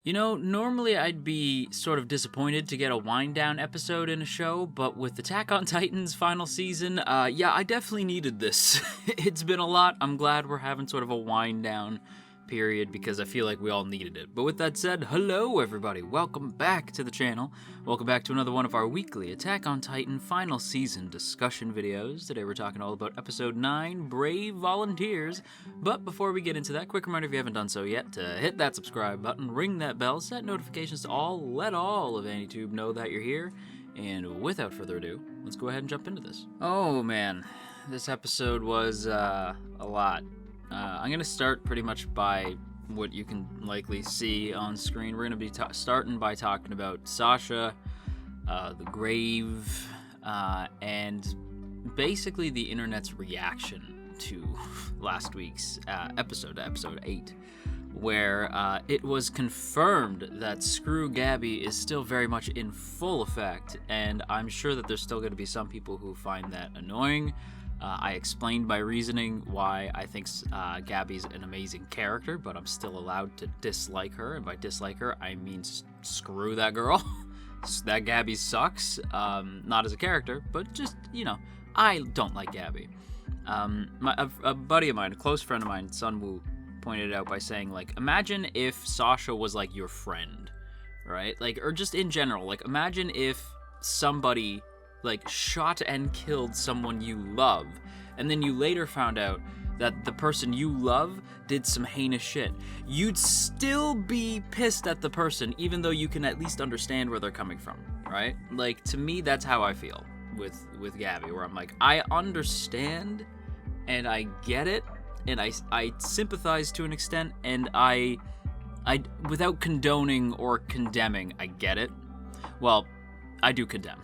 You know, normally I'd be sort of disappointed to get a wind down episode in a show, but with Attack on Titan's final season, yeah, I definitely needed this. It's been a lot. I'm glad we're having sort of a wind down period because I feel like we all needed it. But with that said, hello everybody. Welcome back to the channel. Welcome back to another one of our weekly Attack on Titan final season discussion videos. Today we're talking all about episode 9, Brave Volunteers. But before we get into that, quick reminder if you haven't done so yet to hit that subscribe button, ring that bell, set notifications to all, let all of AnyTube know that you're here. And without further ado, let's go ahead and jump into this. Oh man, this episode was a lot. I'm going to start pretty much by what you can likely see on screen. We're going to be starting by talking about Sasha, the grave, and basically the internet's reaction to last week's episode 8, where it was confirmed that Screw Gabby is still very much in full effect, and I'm sure that there's still going to be some people who find that annoying. I explained my reasoning why I think Gabby's an amazing character, but I'm still allowed to dislike her, and by dislike her, I mean screw that girl. That Gabby sucks, not as a character, but just, you know, I don't like Gabby. A buddy of mine, a close friend of mine, Sunwoo, pointed it out by saying, like, imagine if Sasha was, like, your friend, right? Like, or just in general, like, imagine if somebody like shot and killed someone you love, and then you later found out that the person you love did some heinous shit. You'd still be pissed at the person, even though you can at least understand where they're coming from, right? Like, to me, that's how I feel with Gabby, where I'm like, I understand, and I get it, and I sympathize to an extent, and I without condoning or condemning, I get it. Well, I do condemn.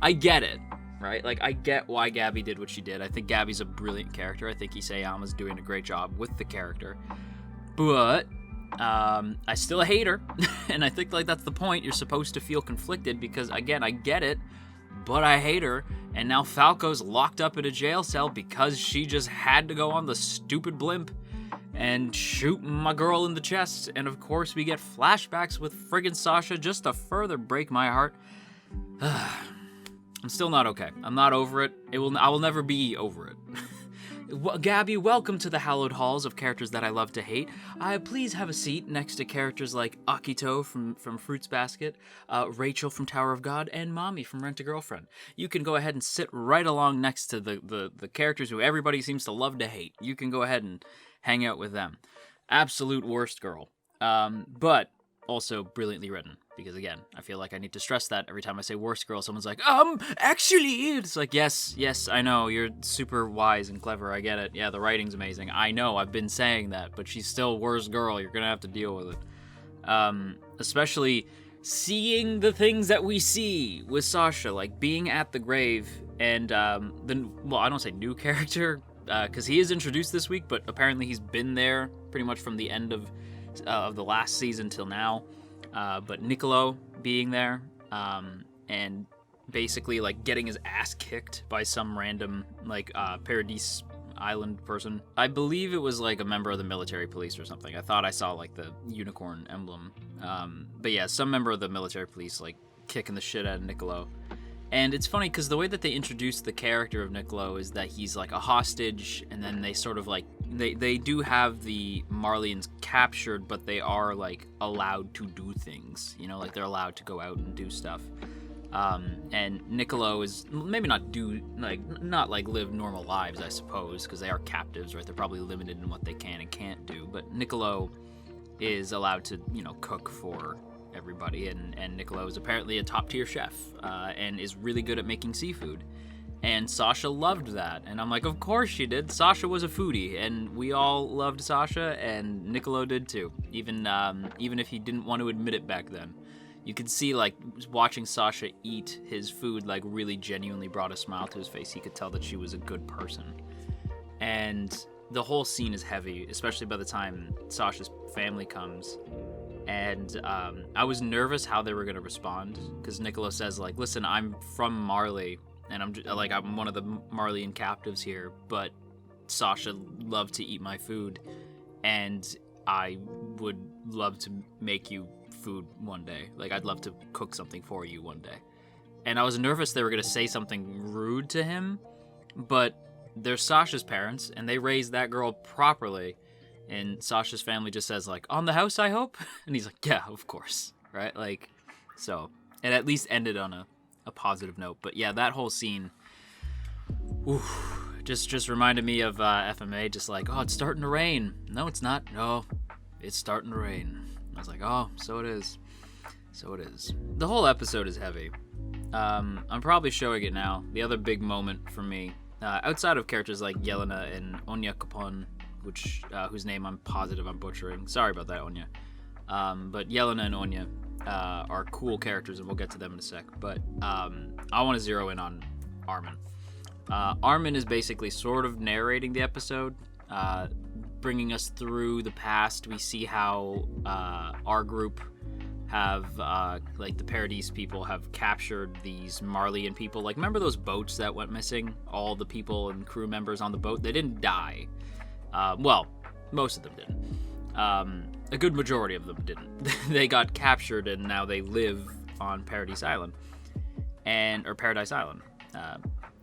I get it, right? Like, I get why Gabby did what she did. I think Gabby's a brilliant character. I think Isayama's doing a great job with the character. But I still hate her, and I think, like, that's the point. You're supposed to feel conflicted because, again, I get it, but I hate her, and now Falco's locked up in a jail cell because she just had to go on the stupid blimp and shoot my girl in the chest. And, of course, we get flashbacks with friggin' Sasha just to further break my heart. I'm still not okay. I'm not over it. I will never be over it. Gabby, welcome to the hallowed halls of characters that I love to hate. Please have a seat next to characters like Akito from Fruits Basket, Rachel from Tower of God, and Mommy from Rent-A-Girlfriend. You can go ahead and sit right along next to the characters who everybody seems to love to hate. You can go ahead and hang out with them. Absolute worst girl. But also brilliantly written, because again, I feel like I need to stress that every time I say worst girl, someone's like, actually, it's like, yes, I know, you're super wise and clever, I get it, yeah, the writing's amazing, I know, I've been saying that, but she's still worst girl, you're gonna have to deal with it. Especially seeing the things that we see with Sasha, like being at the grave, and well, I don't say new character, because he is introduced this week, but apparently he's been there pretty much from the end of the last season till now, but Nicolo being there, and basically like getting his ass kicked by some random like Paradise Island person. I believe it was like a member of the military police or something. I thought I saw like the unicorn emblem, but yeah, some member of the military police like kicking the shit out of Nicolo. And it's funny because the way that they introduce the character of Nicolo is that he's like a hostage, and then they sort of like, they do have the Marleyans captured, but they are like allowed to do things, you know, like they're allowed to go out and do stuff. And Nicolo is maybe not live normal lives, I suppose, because they are captives, right? They're probably limited in what they can and can't do, but Nicolo is allowed to, you know, cook for everybody, and Nicolo is apparently a top-tier chef, and is really good at making seafood, and Sasha loved that, and I'm like, of course she did. Sasha was a foodie, and we all loved Sasha, and Nicolo did too, even if he didn't want to admit it back then. You could see, like, watching Sasha eat his food, like, really genuinely brought a smile to his face. He could tell that she was a good person, and the whole scene is heavy, especially by the time Sasha's family comes. And I was nervous how they were going to respond, because Nicolo says, like, listen, I'm from Marley, and I'm one of the Marleyan captives here, but Sasha loved to eat my food, and I would love to make you food one day. Like, I'd love to cook something for you one day. And I was nervous they were going to say something rude to him, but they're Sasha's parents, and they raised that girl properly. And Sasha's family just says, like, on the house, I hope? And he's like, yeah, of course, right? Like, so it at least ended on a positive note. But yeah, that whole scene, just reminded me of FMA, just like, oh, it's starting to rain. No, it's not. No, it's starting to rain. I was like, oh, so it is. So it is. The whole episode is heavy. I'm probably showing it now. The other big moment for me, outside of characters like Yelena and Onya Capone, whose name I'm positive I'm butchering. Sorry about that, Onya. But Yelena and Onya are cool characters, and we'll get to them in a sec. But I want to zero in on Armin. Armin is basically sort of narrating the episode, bringing us through the past. We see how our group have, like, the Paradise people have captured these Marleyan people. Like, remember those boats that went missing? All the people and crew members on the boat, they didn't die. Well, most of them didn't. A good majority of them didn't. They got captured, and now they live on Paradise Island. Or Paradise Island.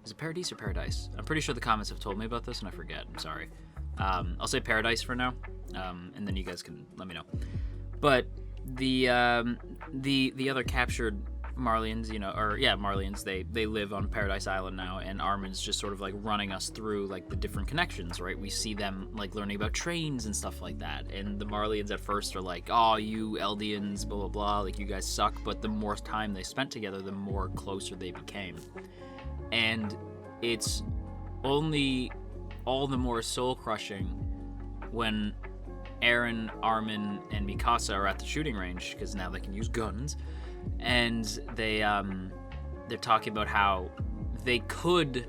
Is it Paradise or Paradise? I'm pretty sure the comments have told me about this, and I forget. I'm sorry. I'll say Paradise for now, and then you guys can let me know. But the other captured Marleyans, Marleyans, they live on Paradise Island now, and Armin's just sort of like running us through like the different connections, right? We see them like learning about trains and stuff like that, and the Marleyans at first are like, oh, you Eldians, blah blah blah, like you guys suck, but the more time they spent together, the more closer they became. And it's only all the more soul-crushing when Eren, Armin, and Mikasa are at the shooting range, because now they can use guns, and they're talking about how they could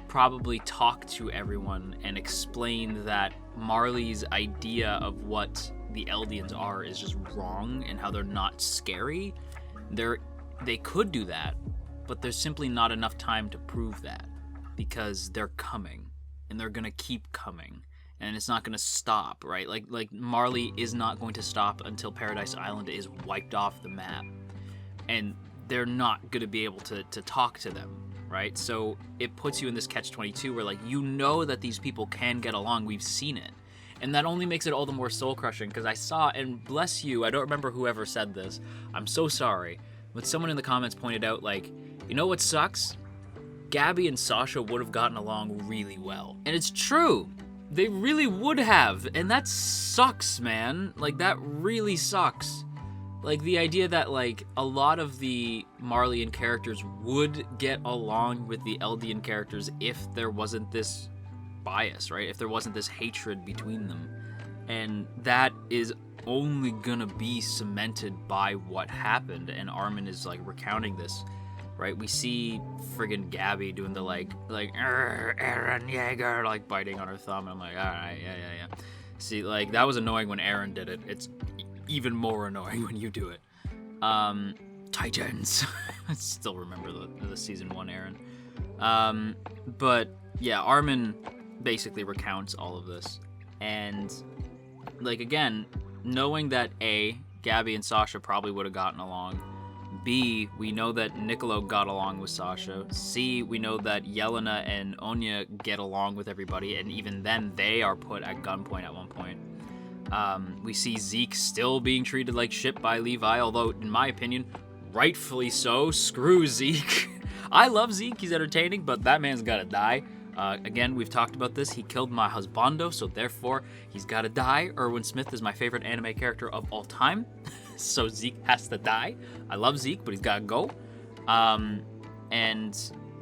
probably talk to everyone and explain that Marley's idea of what the Eldians are is just wrong, and how they're not scary. They could do that, but there's simply not enough time to prove that, because they're coming, and they're gonna keep coming, and it's not gonna stop, right? Like Marley is not going to stop until Paradise Island is wiped off the map, and they're not gonna be able to talk to them, right? So it puts you in this catch-22 where, like, you know that these people can get along, we've seen it, and that only makes it all the more soul-crushing, because I saw, and bless you, I don't remember whoever said this, I'm so sorry, but someone in the comments pointed out, like, you know what sucks? Gabby and Sasha would have gotten along really well. And it's true. They really would have. And that sucks, man. Like, that really sucks. Like, the idea that, like, a lot of the Marleyan characters would get along with the Eldian characters if there wasn't this bias, right? If there wasn't this hatred between them. And that is only gonna be cemented by what happened. And Armin is, like, recounting this. Right, we see friggin' Gabby doing the like Eren Yeager, like biting on her thumb, and I'm like, all right, yeah. See, like, that was annoying when Eren did it. It's even more annoying when you do it. Titans. I still remember the season 1 Eren. But yeah, Armin basically recounts all of this, and like, again, knowing that A, Gabby and Sasha probably would have gotten along. B, we know that Nicolo got along with Sasha. C, we know that Yelena and Onya get along with everybody, and even then they are put at gunpoint at one point. We see Zeke still being treated like shit by Levi, although, in my opinion, rightfully so. Screw Zeke. I love Zeke, he's entertaining, but that man's gotta die. Again, we've talked about this. He killed my husbando, so therefore he's gotta die. Erwin Smith is my favorite anime character of all time. So Zeke has to die. I love Zeke, but he's gotta go. And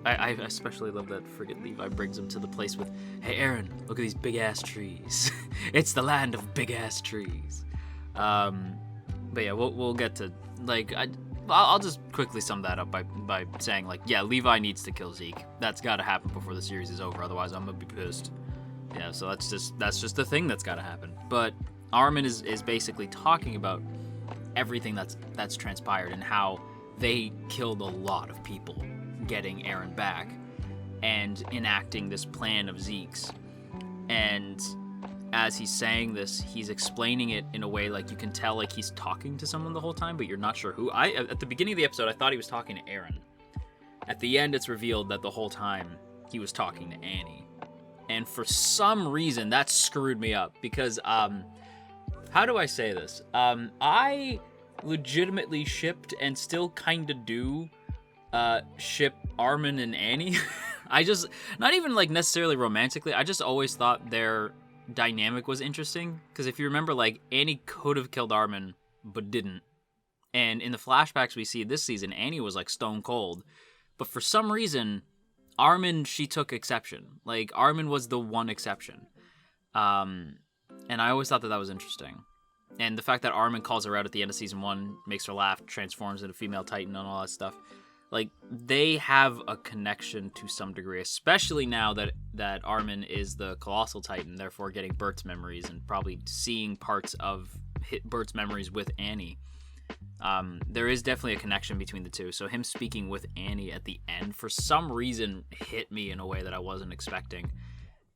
I especially love that friggin' Levi brings him to the place with, hey Eren, look at these big ass trees. It's the land of big ass trees. But yeah, we'll get to, like, I'll just quickly sum that up by saying, like, yeah, Levi needs to kill Zeke. That's gotta happen before the series is over, otherwise I'm gonna be pissed. Yeah, so that's just the thing that's gotta happen. But Armin is basically talking about everything that's transpired and how they killed a lot of people getting Eren back and enacting this plan of Zeke's. And as he's saying this, he's explaining it in a way like you can tell like he's talking to someone the whole time, but you're not sure who. At the beginning of the episode, I thought he was talking to Aaron. At the end, it's revealed that the whole time he was talking to Annie. And for some reason, that screwed me up because, how do I say this? I legitimately shipped and still kind of do ship Armin and Annie. I just, not even like necessarily romantically, I just always thought their dynamic was interesting. Because if you remember, like, Annie could have killed Armin, but didn't. And in the flashbacks we see this season, Annie was like stone cold. But for some reason, Armin, she took exception. Like, Armin was the one exception. And I always thought that that was interesting. And the fact that Armin calls her out at the end of season 1, makes her laugh, transforms into female Titan and all that stuff. Like, they have a connection to some degree, especially now that Armin is the Colossal Titan, therefore getting Bert's memories and probably seeing parts of Bert's memories with Annie. There is definitely a connection between the two. So him speaking with Annie at the end, for some reason, hit me in a way that I wasn't expecting.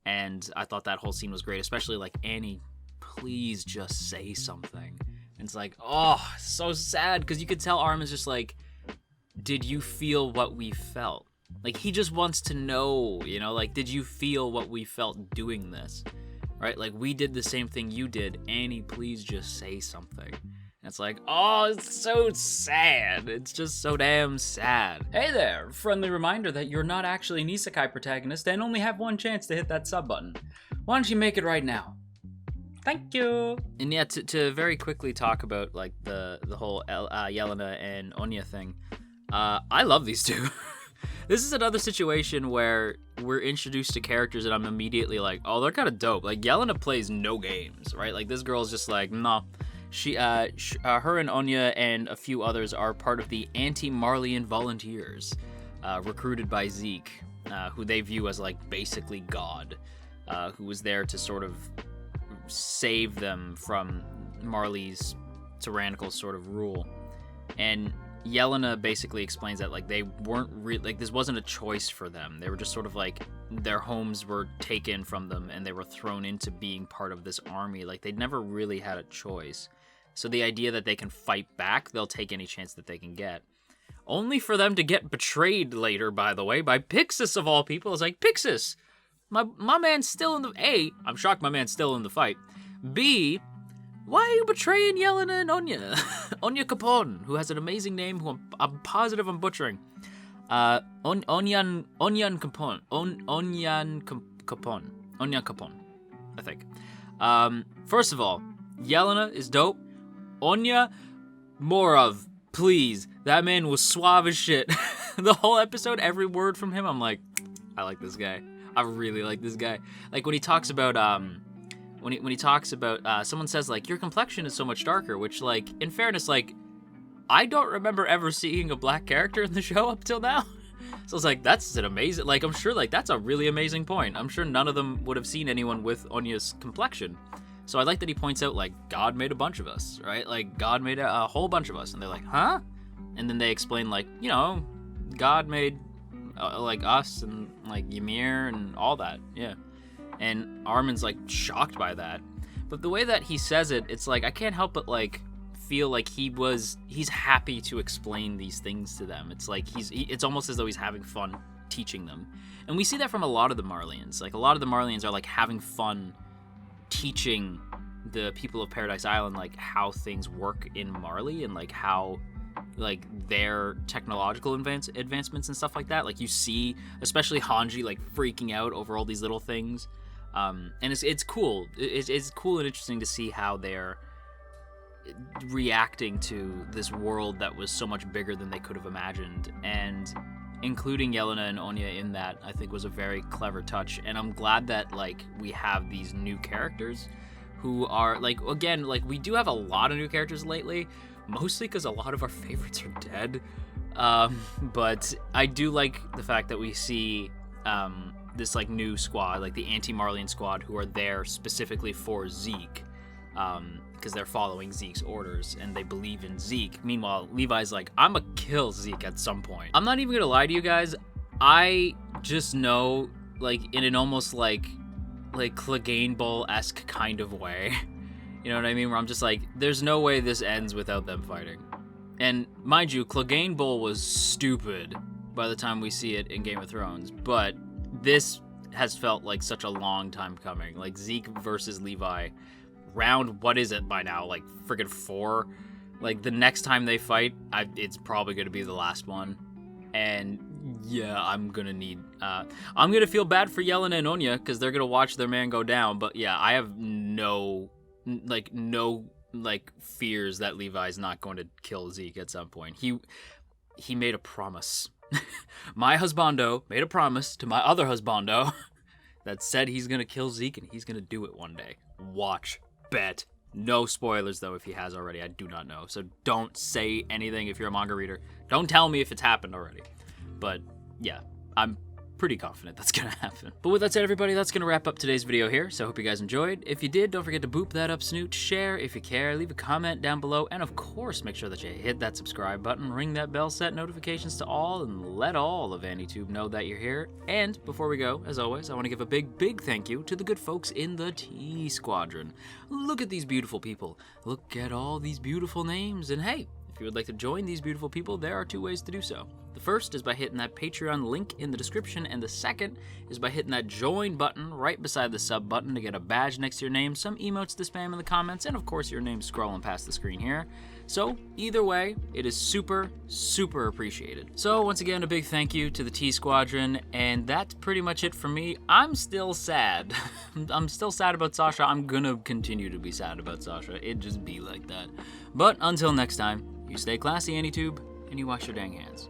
And I thought that whole scene was great, especially like, Annie, please just say something. And it's like, oh, so sad, because you could tell Armin's just like, did you feel what we felt? Like, he just wants to know, you know, like, did you feel what we felt doing this? Right? Like, we did the same thing you did. Annie, please just say something. And it's like, oh, it's so sad. It's just so damn sad. Hey there, friendly reminder that you're not actually an isekai protagonist and only have one chance to hit that sub button. Why don't you make it right now? Thank you. And yeah, to very quickly talk about like the whole Yelena and Onya thing. I love these two. This is another situation where we're introduced to characters and I'm immediately like, oh, they're kind of dope. Like, Yelena plays no games, right? Like, this girl's just like, nah. Her and Onya and a few others are part of the anti-Marleyan volunteers, recruited by Zeke, who they view as like basically God, who was there to sort of save them from Marley's tyrannical sort of rule. And Yelena basically explains that like they weren't like this wasn't a choice for them. They were just sort of like their homes were taken from them and they were thrown into being part of this army. Like, they'd never really had a choice. So the idea that they can fight back, they'll take any chance that they can get. Only for them to get betrayed later, by the way, by Pixis of all people. It's like, Pixis, my man's still in the... A, I'm shocked my man's still in the fight. B, why are you betraying Yelena and Onya? Onya Capone, who has an amazing name, who I'm positive I'm butchering. Onyan Capone. Onyan Capone, I think. First of all, Yelena is dope. Onya, more of, please. That man was suave as shit. The whole episode, every word from him, I'm like, I like this guy. I really like this guy. Like, when he talks about, when he talks about, someone says, like, your complexion is so much darker, which, like, in fairness, like, I don't remember ever seeing a black character in the show up till now. So it's like, that's an amazing, like, I'm sure, like, that's a really amazing point. I'm sure none of them would have seen anyone with Onya's complexion. So I like that he points out, like, God made a bunch of us, right? Like, God made a whole bunch of us. And they're like, huh? And then they explain, like, you know, God made, like, us and, like, Ymir and all that. Yeah. And Armin's, like, shocked by that. But the way that he says it, it's like, I can't help but, like, feel like he's happy to explain these things to them. It's like, it's almost as though he's having fun teaching them. And we see that from a lot of the Marleyans. Like, a lot of the Marleyans are, like, having fun teaching the people of Paradise Island, like, how things work in Marley and, like, how, like, their technological advancements and stuff like that. Like, you see, especially Hanji, like, freaking out over all these little things. And it's cool. It's cool and interesting to see how they're reacting to this world that was so much bigger than they could have imagined. And including Yelena and Onya in that, I think, was a very clever touch. And I'm glad that, like, we have these new characters who are, like, again, like, we do have a lot of new characters lately, mostly because a lot of our favorites are dead. But I do like the fact that we see this, like, new squad, like the anti-Marleyan squad, who are there specifically for Zeke. Because they're following Zeke's orders and they believe in Zeke. Meanwhile, Levi's like, I'm gonna kill Zeke at some point. I'm not even gonna lie to you guys. I just know, like, in an almost like like, Clegane Bowl-esque kind of way. You know what I mean? Where I'm just like, there's no way this ends without them fighting. And mind you, Clegane Bowl was stupid by the time we see it in Game of Thrones, but this has felt like such a long time coming. Like, Zeke versus Levi, round, what is it by now? Like, friggin' 4? Like, the next time they fight, it's probably going to be the last one. And yeah, I'm going to need... I'm going to feel bad for Yelena and Onya, because they're going to watch their man go down. But yeah, I have no fears that Levi's not going to kill Zeke at some point. He made a promise. My husbando made a promise to my other husbando that said he's going to kill Zeke, and he's going to do it one day. Watch. Bet. No spoilers, though, if he has already. I do not know. So don't say anything if you're a manga reader. Don't tell me if it's happened already. But, yeah, I'm pretty confident that's going to happen. But with that said, everybody, that's going to wrap up today's video here. So I hope you guys enjoyed. If you did, don't forget to boop that up, snoot, share if you care, leave a comment down below, and of course, make sure that you hit that subscribe button, ring that bell, set notifications to all, and let all of AniTube know that you're here. And before we go, as always, I want to give a big thank you to the good folks in the T Squadron. Look at these beautiful people. Look at all these beautiful names. And hey, if you would like to join these beautiful people, there are 2 ways to do so. The first is by hitting that Patreon link in the description, and the second is by hitting that join button right beside the sub button to get a badge next to your name, some emotes to spam in the comments, and of course your name scrolling past the screen here. So either way, it is super appreciated. So once again, a big thank you to the T Squadron, and that's pretty much it for me. I'm still sad. I'm still sad about Sasha. I'm gonna continue to be sad about Sasha. It just be like that. But until next time, you stay classy, AniTube, and you wash your dang hands.